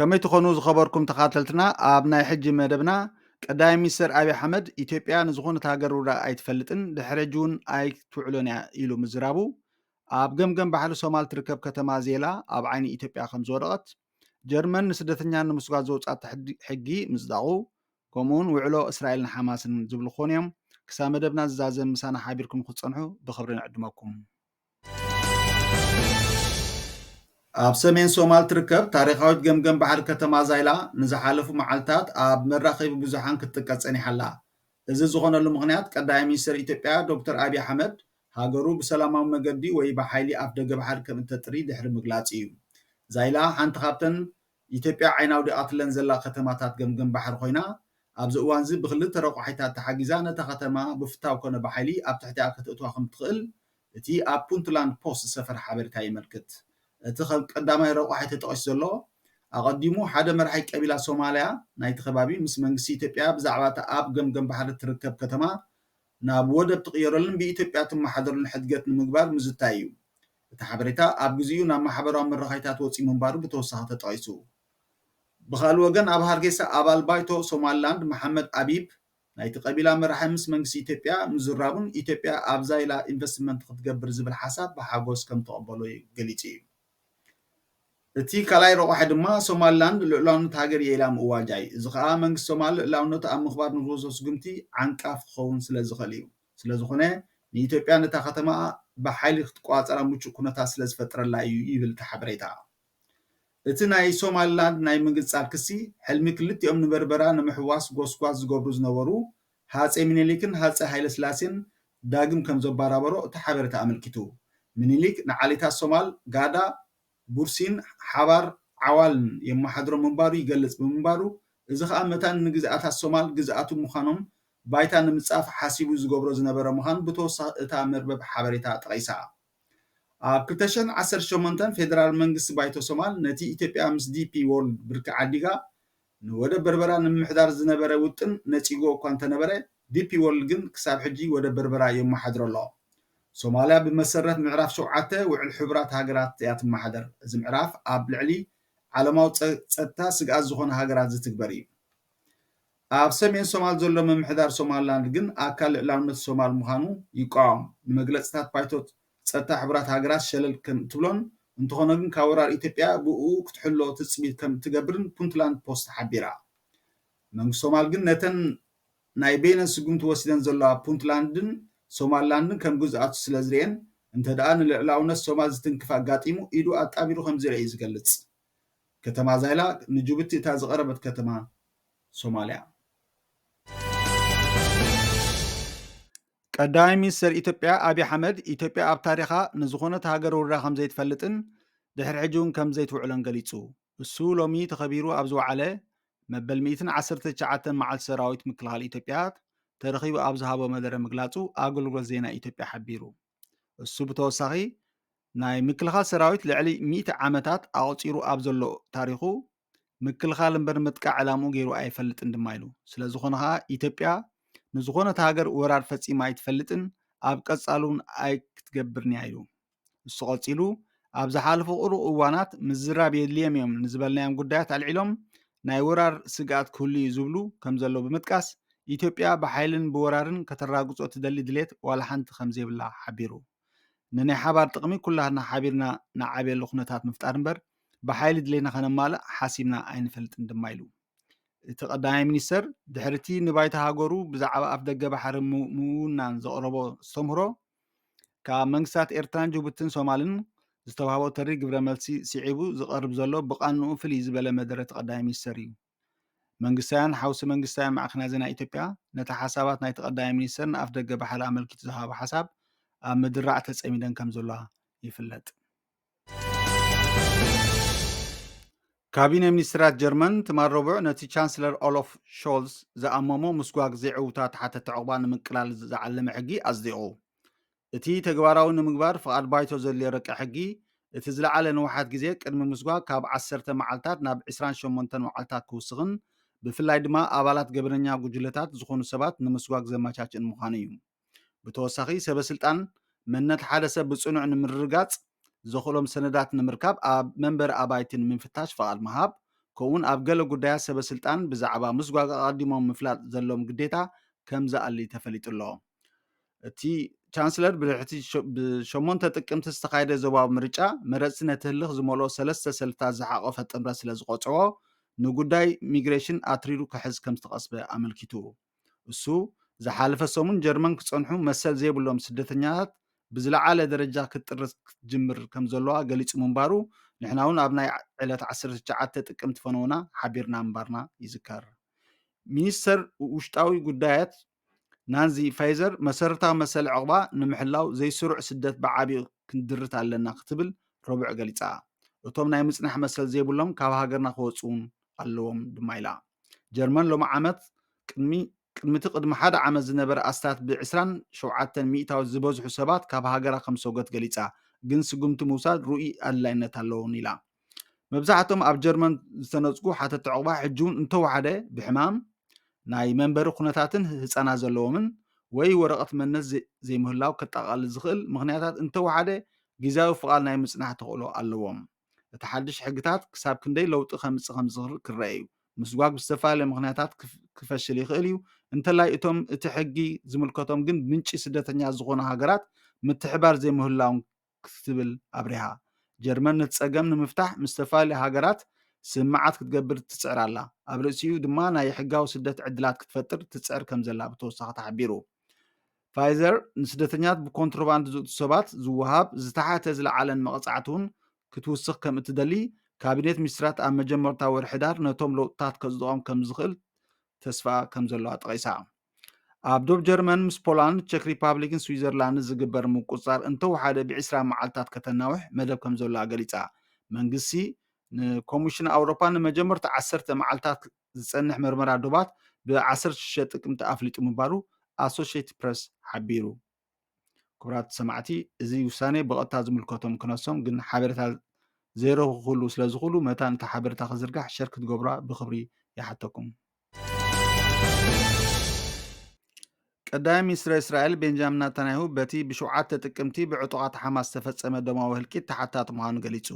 ከመይ ትኾኑ ዝኸበርኩም ተኻተልትና ኣብ ናይ ሕጂ መደብና ቀዳማይ ሚኒስትር ኣብይ ኣሕመድ ኢትዮጵያ ንዝኾነት ሃገር ውራ ኣይትፈልጥን ድሕሪ ሕጂ እውን ኣይትውዕሎን እያ ኢሉ ምዝራቡ ኣብ ገምገም ባሕሪ ሶማል ትርከብ ከተማ ዜላ ኣብ ዓይኒ ኢትዮጵያ ከም ዝወደቐት ጀርመን ንስደተኛ ንምስጓድ ዘውፃት ሕጊ ምፅዳቑ ከምኡውን ውዕሎ እስራኤልን ሓማስን ዝብሉ ክኾኑ እዮም ክሳብ መደብና ዝዛዘም ምሳና ሓቢርኩም ክትፀንሑ ብክብሪ ንዕድመኩም ኣብ ሰሜን ሶማል ትርከብ ታሪኻዊት ገምገም ባሕሪ ከተማ ዛይላ ንዝሓለፉ መዓልትታት ኣብ መራኸቢ ብዙሓን ክትጥቀስ ፀኒሓ ኣላ እዚ ዝኾነሉ ምክንያት ቀዳማይ ሚኒስትር ኢትዮጵያ ዶክተር ኣብይ ኣሕመድ ሃገሩ ብሰላማዊ መገዲ ወይ ብሓይሊ ኣፍ ደገ ባሕሪ ከም እተጥሪ ድሕሪ ምግላፅ እዩ ዛይላ ሓንቲ ካብተን ኢትዮጵያ ዓይናዊ ዲኣትለን ዘላ ከተማታት ገምገም ባሕሪ ኮይና ኣብዚ እዋን እዚ ብክልተ ረቑሒታት ተሓጊዛ ነታ ከተማ ብፍታው ኮነ ብሓይሊ ኣብ ትሕቲኣ ክትእትዋ ከም ትኽእል እቲ ኣብ ፑንትላንድ ፖስት ዝሰፈረ ሓበሬታ ይመልክት እቲ ቀዳማይ ረቑሒ ተጠቂሱ ዘሎ ኣቐዲሙ ሓደ መራሒ ቀቢላ ሶማልያ ናይቲ ከባቢ ምስ መንግስቲ ኢትዮጵያ ብዛዕባ እታ ኣብ ገምገም ባሕሪ ትርከብ ከተማ ናብ ወደብ ትቕየረሉን ብኢትዮጵያ ትመሓደሩን ሕድገት ንምግባር ምዝታይ እዩ እቲ ሓበሬታ ኣብ ግዜኡ ናብ ማሕበራዊ መራኸቢታት ወፂኡ ምንባሩ ብተወሳኺ ተጠቂሱ ብኻልእ ወገን ኣብ ሃርጌሳ ኣባል ባይቶ ሶማሊላንድ መሓመድ ኣቢብ ናይቲ ቀቢላ መራሒ ምስ መንግስቲ ኢትዮጵያ ምዝራቡን ኢትዮጵያ ኣብ ዛይላ ኢንቨስትመንት ክትገብር ዝብል ሓሳብ ብሓጎስ ከም ተቐበሎ ገሊጹ እዩ እቲ ካልኣይ ረቑሒ ድማ ሶማሊላንድ ልዕላውነት ሃገር እየ ኢላ ምእዋጃ እዩ እዚ ከዓ መንግስቲ ሶማሊ ልዕላውነቱ ኣብ ምኽባር ንዝወስዶ ስጉምቲ ዓንቃፍ ክኸውን ስለ ዝኽእል እዩ ስለዝኾነ ንኢትዮጵያ ነታ ከተማ ብሓይሊ ክትቆፃፀራ ምቹእ ኩነታት ስለ ዝፈጥረላ እዩ ይብል እቲ ሓበሬታ እቲ ናይ ሶማሊላንድ ናይ ምግንፃል ክሲ ሕልሚ ክልቲኦም ንበርበራ ንምሕዋስ ጎስጓስ ዝገብሩ ዝነበሩ ሃፀይ ምኒልክን ሃፀይ ሃይለስላሴን ዳግም ከም ዘባራበሮ እቲ ሓበሬታ ኣመልኪቱ ምኒልክ ንዓሌታት ሶማል ጋዳ ቡርሲን ሓባር ዓዋልን የመሓድሮ ምንባሩ ይገልጽ ብምንባሩ እዚ ከዓ መታን ንግዝኣታት ሶማል ግዝኣቱ ምዃኖም ባይታ ንምፃፍ ሓሲቡ ዝገብሮ ዝነበረ ምዃኑ ብተወሳኺ እታ መርበብ ሓበሬታ ጠቒሳ ኣብ 2018 ፌደራል መንግስቲ ባይቶ ሶማል ነቲ ኢትዮጵያ ምስ ዲፒ ወርልድ ብርኪ ዓዲጋ ንወደብ በርበራ ንምምሕዳር ዝነበረ ውጥን ነፂጎ እኳ እንተነበረ ዲፒ ወርልድ ግን ክሳብ ሕጂ ወደብ በርበራ የመሓድሮ ኣሎ ሶማልያ ብመሰረት ምዕራፍ 7 ውዕል ሕቡራት ሃገራት እያ ትመሓደር እዚ ምዕራፍ ኣብ ልዕሊ ዓለማዊ ፀጥታ ስግኣት ዝኾነ ሃገራት ዝትግበር እዩ ኣብ ሰሜን ሶማል ዘሎ ምምሕዳር ሶማሊላንድ ግን ኣካል ልዕላውነት ሶማል ምዃኑ ይቃወም ንመግለፅታት ባይቶ ፀጥታ ሕቡራት ሃገራት ሸለል ከም ትብሎን እንተኾነ ግን ካብ ወራር ኢትዮጵያ ብኡ ክትሕሎ ትፅቢት ከም ትገብርን ፑንትላንድ ፖስት ሓቢራ መንግስቲ ሶማል ግን ነተን ናይ ቤነን ስጉምቲ ወሲደን ዘለዋ ፑንትላንድን ሶማሊላንድን ከም ግዝኣቱ ስለ ዝርአን እንተደኣ ንልዕላውነት ሶማል ዝትንክፍ ኣጋጢሙ ኢዱ ኣጣቢሩ ከም ዝርአ እዩ ዝገልጽ ከተማ ዛይላ ንጅቡቲ እታ ዝቐረበት ከተማ ሶማልያ ቀዳማይ ሚኒስትር ኢትዮጵያ ኣብይ ኣሕመድ ኢትዮጵያ ኣብ ታሪኻ ንዝኾነት ሃገር ውራ ከም ዘይትፈልጥን ድሕሪ ሕጂ እውን ከም ዘይትውዕሎን ገሊጹ እሱ ሎሚ ተኸቢሩ ኣብ ዝወዓለ መበል 119 መዓልቲ ሰራዊት ምክልኻል ኢትዮጵያ ተረኺቡ ኣብ ዝሃቦ መደረ ምግላፁ ኣገልግሎት ዜና ኢትዮጵያ ሓቢሩ እሱ ብተወሳኺ ናይ ምክልኻል ሰራዊት ልዕሊ 100 ዓመታት ኣቑፂሩ ኣብ ዘሎ ታሪኹ ምክልኻል እምበር ምጥቃዕ ዕላምኡ ገይሩ ኣይፈልጥን ድማ ኢሉ ስለዝኾነ ከዓ ኢትዮጵያ ንዝኾነት ሃገር ወራር ፈፂማ ኣይትፈልጥን ኣብ ቀፃሉን ኣይክትገብርንያ ኢሉ እሱ ቀፂሉ ኣብ ዝሓለፉ ቅሩብ እዋናት ምዝራብ የድልዮም እዮም ንዝበልናዮም ጉዳያት ኣልዒሎም ናይ ወራር ስግኣት ክህሉ እዩ ዝብሉ ከም ዘሎ ብምጥቃስ ኢትዮጵያ ብሓይልን ብወራርን ከተራግፆ ትደሊ ድሌት ዋላ ሓንቲ ከም ዘይብላ ሓቢሩ ንናይ ሓባር ጥቕሚ ኩላትና ሓቢርና ንዓብየሉ ኩነታት ምፍጣር እምበር ብሓይሊ ድሌትና ከነማልእ ሓሲብና ኣይንፈልጥን ድማ ኢሉ እቲ ቀዳማይ ሚኒስተር ድሕርቲ ንባይታ ሃገሩ ብዛዕባ ኣፍ ደገ ባሕሪ ምውናን ዘቕረቦ ዝተምህሮ ካብ መንግስታት ኤርትራን ጅቡትን ሶማልን ዝተዋህቦ ተሪ ግብረ መልሲ ስዒቡ ዝቐርብ ዘሎ ብቃንኡ ፍልይ ዝበለ መደረ ተቀዳማይ ሚኒስተር እዩ መንግስታውያን ሓውሲ መንግስታውያን ማዕከናት ዜና ኢትዮጵያ ነቲ ሓሳባት ናይ ተቀዳማይ ሚኒስተር ንኣፍ ደገ ባሕሪ ኣመልኪቱ ዝሃቦ ሓሳብ ኣብ ምድራዕ ተፀሚደን ከም ዘለዋ ይፍለጥ ካቢነ ሚኒስትራት ጀርመን ትማል ረቡዕ ነቲ ቻንስለር ኦሎፍ ሾልዝ ዝኣመሞ ምስጓግ ዘይዕውታት ሓተት ዕቑባ ንምቅላል ዝዓለመ ሕጊ ኣጽዲቑ እቲ ተግባራዊ ንምግባር ፍቓድ ባይቶ ዘድልዮ ረቂቕ ሕጊ እቲ ዝለዓለ ንውሓት ግዜ ቅድሚ ምስጓግ ካብ 10 መዓልታት ናብ 28 መዓልታት ክውስኽን ብፍላይ ድማ ኣባላት ገበነኛ ጉጅለታት ዝኾኑ ሰባት ንምስጓግ ዘመቻችእን ምዃኑ እዩ ብተወሳኺ ሰበስልጣን መንነት ሓደ ሰብ ብጽኑዕ ንምርጋጽ ዘኽእሎም ሰነዳት ንምርካብ ኣብ መንበሪ ኣባይትን ምፍታሽ ፍቓድ ምሃብ ከምኡውን ኣብ ገለ ጉዳያት ሰበስልጣን ብዛዕባ ምስጓግ ኣቐዲሞም ምፍላጥ ዘለዎም ግዴታ ከም ዝኣሊ ተፈሊጡ ኣሎ። እቲ ቻንስለር ብ8 ጥቅምቲ ዝተኻየደ ዞባዊ ምርጫ መረፅቲ ነቲ ህልኽ ዝመልኦ 3 ሰልፍታት ዝሓቆፈ ጥምረት ስለ ዝቆፅሮ ንጉዳይ ኢሚግሬሽን ኣትሪሩ ክሕዝ ከም ዝተቐስበ ኣመልኪቱ እሱ ዝሓለፈ ሰሙን ጀርመን ክፀንሑ መሰል ዘይብሎም ስደተኛታት ብዝለዓለ ደረጃ ክትጥርስ ክትጅምር ከም ዘለዋ ገሊፁ ምንባሩ ንሕና እውን ኣብ ናይ ዕለት 19 ጥቅምቲ ፈነውና ሓቢርና ምንባርና ይዝከር። ሚኒስተር ውሽጣዊ ጉዳያት ናንዚ ፋይዘር መሰረታዊ መሰል ዕቑባ ንምሕላው ዘይስሩዕ ስደት ብዓብዪ ክንድርት ኣለና ክትብል ረቡዕ ገሊፃ እቶም ናይ ምፅናሕ መሰል ዘይብሎም ካብ ሃገርና ክወፁን ኣለዎም ድማ ኢላ። ጀርመን ሎሚ ዓመት ቅድሚ ሓደ ዓመት ዝነበረ ኣስታት ብ27 ሚእታዊ ዝበዝሑ ሰባት ካብ ሃገራ ከም ሰጎት ገሊፃ ግን ስጉምቲ ምውሳድ ርኡይ ኣድላይነት ኣለውን ኢላ። መብዛሕቶም ኣብ ጀርመን ዝተነፅጉ ሓተቲ ዕቑባ ሕጂ እውን እንተወሓደ ብሕማም ናይ መንበሪ ኩነታትን ህፃናት ዘለዎምን ወይ ወረቐት መንነት ዘይምህላው ከጠቃልል ዝኽእል ምክንያታት እንተወሓደ ግዜያዊ ፍቓድ ናይ ምፅናሕ ተኽእሎ ኣለዎም። እቲ ሓድሽ ሕግታት ክሳብ ክንደይ ለውጢ ከምፅእ ከም ዝኽእል ክረአ እዩ። ምስጓግ ብዝተፈላለየ ምክንያታት ክፈሽል ይኽእል እዩ እንተላይ እቶም እቲ ሕጊ ዝምልከቶም ግን ምንጪ ስደተኛ ዝኾኑ ሃገራት ምትሕባር ዘይምህላዎም ክትብል ኣብሪሃ ጀርመን ነቲ ፀገም ንምፍታሕ ምስ ዝተፈላለዩ ሃገራት ስምዓት ክትገብር ትፅዕር ኣላ። ኣብ ርእሲኡ ድማ ናይ ሕጋዊ ስደት ዕድላት ክትፈጥር ትፅዕር ከም ዘላ ብተወሳኺ ተሓቢሩ ፋይዘር ንስደተኛት ብኮንትሮባንድ ዝእቱ ሰባት ዝወሃብ ዝተሓተ ዝለዓለን መቕፃዕቲ እውን ክትውስኽ ከም እትደሊ ካቢኔት ሚኒስትራት ኣብ መጀመርታ ወርሒ ሕዳር ነቶም ለውጥታት ከጽድቖም ከም ዝኽእል ተስፋ ከም ዘለዋ ጠቒሳ ኣብ ዶብ ጀርመን ምስ ፖላንድ ቼክ ሪፓብሊክን ስዊዘርላንድ ዝግበር ምቁፅጻር እንተወሓደ ብ20 መዓልትታት ከተናውሕ መደብ ከም ዘለዋ ገሊፃ መንግስቲ ንኮሚሽን ኣውሮፓ ንመጀመርታ 10 መዓልትታት ዝፀንሕ ምርመራ ዶባት ብ16 ጥቅምቲ ኣፍሊጡ ምባሩ ኣሶሽየትድ ፕረስ ሓቢሩ። ክቡራት ሰማዕቲ እዚ ውሳኔ ብቐጥታ ዝምልከቶም ክነሶም ግን ሓበሬታ ዘይረኽብሉ ስለ ዝኽእሉ መታ ነታ ሓበሬታ ክዝርጋሕ ሸር ክትገብራ ብክብሪ ይሓተኩም። ቀዳማይ ሚኒስትር እስራኤል ቤንጃሚን ናታንያሁ በቲ ብ7 ጥቅምቲ ብዕጡቓት ሓማስ ዝተፈፀመ ደማዊ ህልቂት ተሓታቲ ምዃኑ ገሊፁ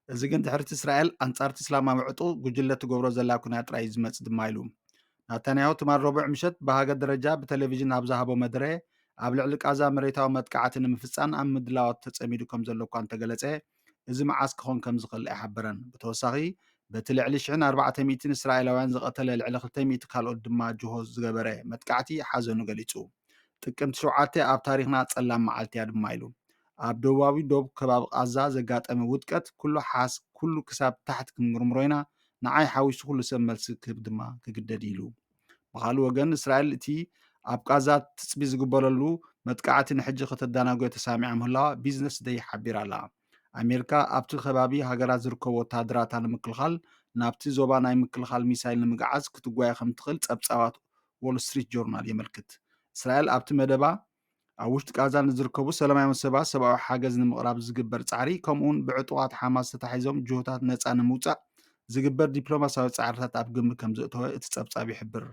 እዚ ግን ድሕርቲ እስራኤል ኣንጻርቲ እስላማዊ ዕጡቕ ጉጅለ ትገብሮ ዘላ ኩናት ጥራይ ዝመፅእ ድማ ኢሉ ናታንያሁ ትማል ረቡዕ ምሸት ብሃገር ደረጃ ብቴሌቭዥን ኣብ ዝሃቦ መደረ ኣብ ልዕሊ ቃዛ መሬታዊ መጥቃዕቲ ንምፍፃም ኣብ ምድላዋት ተፀሚዱ ከም ዘሎ እኳ እንተገለፀ እዚ መዓዝ ክኾን ከም ዝኽእል ኣይሓበረን። ብተወሳኺ በቲ ልዕሊ 1400 እስራኤላውያን ዝቐተለ ልዕሊ 200 ካልኦት ድማ ጅሆ ዝገበረ መጥቃዕቲ ሓዘኑ ገሊፁ ጥቅምቲ 7 ኣብ ታሪክና ፀላም መዓልቲ እያ ድማ ኢሉ ኣብ ደቡባዊ ዶብ ከባቢ ቃዛ ዘጋጠመ ውድቀት ኩሉ ክሳብ ታሕቲ ክንምርምሮ ኢና ንዓይ ሓዊሱ ኩሉ ሰብ መልሲ ክህብ ድማ ክግደድ ኢሉ ብካልእ ወገን እስራኤል እቲ ኣብ ቃዛ ትፅቢ ዝግበረሉ መጥቃዕቲ ንሕጂ ከተዳናጎ ተሳሚዓ ምህላዋ ቢዝነስ ደይ ሓቢር ኣላ። ኣሜሪካ ኣብቲ ከባቢ ሃገራት ዝርከቡ ወታደራታ ንምክልኻል ናብቲ ዞባ ናይ ምክልኻል ሚሳይል ንምግዓዝ ክትጓየ ከም ትኽእል ፀብፃባት ዎል ስትሪት ጆርናል የመልክት። እስራኤል ኣብቲ መደባ ኣብ ውሽጢ ቃዛ ንዝርከቡ ሰላማውያን ሰባት ሰብኣዊ ሓገዝ ንምቕራብ ዝግበር ፃዕሪ ከምኡውን ብዕጡቓት ሓማስ ተታሒዞም ጅሆታት ነፃ ንምውፃእ ዝግበር ዲፕሎማስያዊ ፃዕርታት ኣብ ግምት ከም ዘእተወ እቲ ፀብፃብ ይሕብር።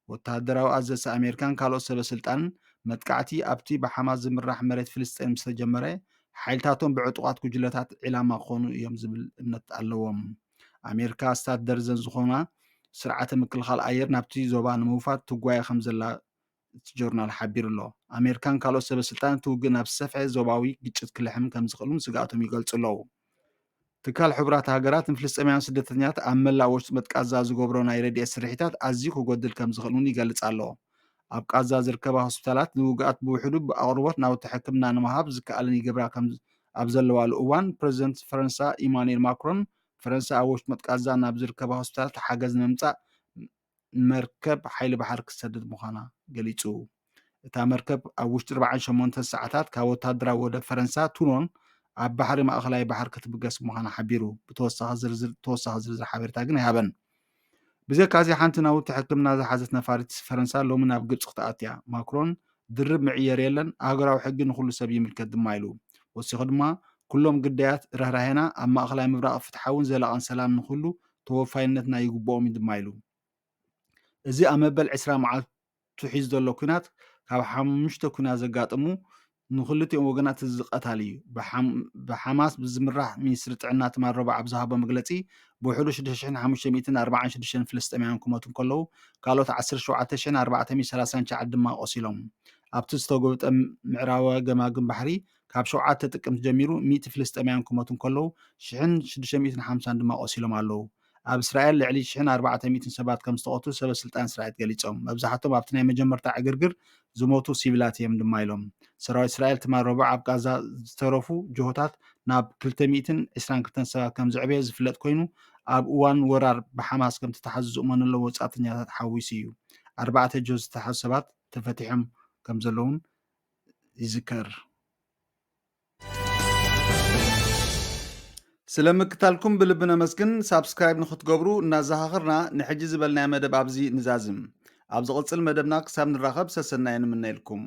ወታደራዊ ኣዘዝቲ ኣሜሪካን ካልኦት ሰበስልጣንን መጥቃዕቲ ኣብቲ ብሓማስ ዝምራሕ መሬት ፍልስጤን ምስ ተጀመረ ሓይልታቶም ብዕጡቓት ጉጅለታት ዒላማ ክኾኑ እዮም ዝብል እምነት ኣለዎም። ኣሜሪካ ስታት ደርዘን ዝኾና ስርዓተ ምክልኻል ኣየር ናብቲ ዞባ ንምውፋድ ትጓየ ከም ዘላ እቲ ጆርናል ሓቢሩ ኣሎ። ኣሜሪካን ካልኦት ሰበስልጣን እቲ ውግእ ናብ ዝሰፍሐ ዞባዊ ግጭት ክልሕም ከም ዝኽእሉን ስጋኣቶም ይገልፁ ኣለዉ። ትካል ሕቡራት ሃገራት ንፍልስጤማውያን ስደተኛታት ኣብ መላእ ወሽጢ ቃዛ ዝገብሮ ናይ ረድኤት ስርሒታት ኣዝዩ ክጎድል ከም ዝኽእል እውን ይገልፅ ኣሎ። ኣብ ቃዛ ዝርከባ ሆስፒታላት ንውግኣት ብውሕዱ ብኣቅርቦት ናውቲ ሕክምና ንምሃብ ዝከኣለን ይገብራ ከም ኣብ ዘለዋሉ እዋን ፕረዚደንት ፈረንሳ ኢማኑኤል ማክሮን ፈረንሳ ኣብ ወሽጢ ቃዛ ናብ ዝርከባ ሆስፒታላት ሓገዝ ንምምፃእ መርከብ ሓይሊ ባሕር ክሰድድ ምዃና ገሊፁ እታ መርከብ ኣብ ውሽጢ 48 ሰዓታት ካብ ወታደራዊ ወደብ ፈረንሳ ቱኖን ኣብ ባሕሪ ማእኸላይ ባሕር ክትብገስ ምዃና ሓቢሩ ተወሳኺ ዝርዝር ሓበሬታ ግን ኣይሃበን። ብዘካዚ ሓንቲ ናውቲ ሕክምና ዝሓዘት ነፋሪት ፈረንሳ ሎሚ ናብ ግብፂ ክትኣቱ እያ። ማክሮን ድርብ ምዕየር የለን ሃገራዊ ሕጊ ንኩሉ ሰብ ይምልከት ድማ ኢሉ ወሲኹ ድማ ኩሎም ግዳያት ረህራሄና ኣብ ማእኸላይ ምብራቕ ፍትሓውን ዘላቕን ሰላም ንኩሉ ተወፋይነትና ይግብኦም ድማ ኢሉ እዚ ኣብ መበል 20 መዓልቱ ሒዙ ዘሎ ኩናት ካብ 5 ኩናት ዘጋጥሙ ንክልቲኦም ወገናት ዝቀታል እዩ ብሓማስ ብዝምራሕ ሚኒስትሪ ጥዕና ትማል ረቡዕ ኣብ ዝሃቦ መግለፂ ብውሕዱ 6546 ፍልስጥኤማውያን ክመቱ ከለዉ ካልኦት 17439 ድማ ቆሲሎም ኣብቲ ዝተጎብጠ ምዕራባዊ ገማግም ባሕሪ ካብ 7 ጥቅምቲ ጀሚሩ 100 ፍልስጥኤማውያን ክመቱ ከለዉ 1650 ድማ ቆሲሎም ኣለዉ ኣብ እስራኤል ልዕሊ 1400 ሰባት ከም ዝተቐትሉ ሰበስልጣን እስራኤል ገሊፆም መብዛሕትኦም ኣብቲ ናይ መጀመርታ ዕግርግር ዝሞቱ ሲቪላት እዮም ድማ ኢሎም ሰራዊት እስራኤል ትማል ረቡዕ ኣብ ጋዛ ዝተረፉ ጅሆታት ናብ 222 ሰባት ከም ዘዕበየ ዝፍለጥ ኮይኑ ኣብ እዋን ወራር ብሓማስ ከም ዝተታሓዙ ዝእመነሎ ወፃእተኛታት ሓዊሱ እዩ 4 ጆሆ ዝተታሓዙ ሰባት ተፈቲሖም ከም ዘለውን ይዝከር ስለምክታልኩም ብልቢ ነመስግን ሳብስክራይብ ንክትገብሩ እናዘኻኽርና ንሕጂ ዝበልናዮ መደብ ኣብዚ ንዛዝም ኣብ ዝቕፅል መደብና ክሳብ ንራኸብ ሰሰናየ ንምነየልኩም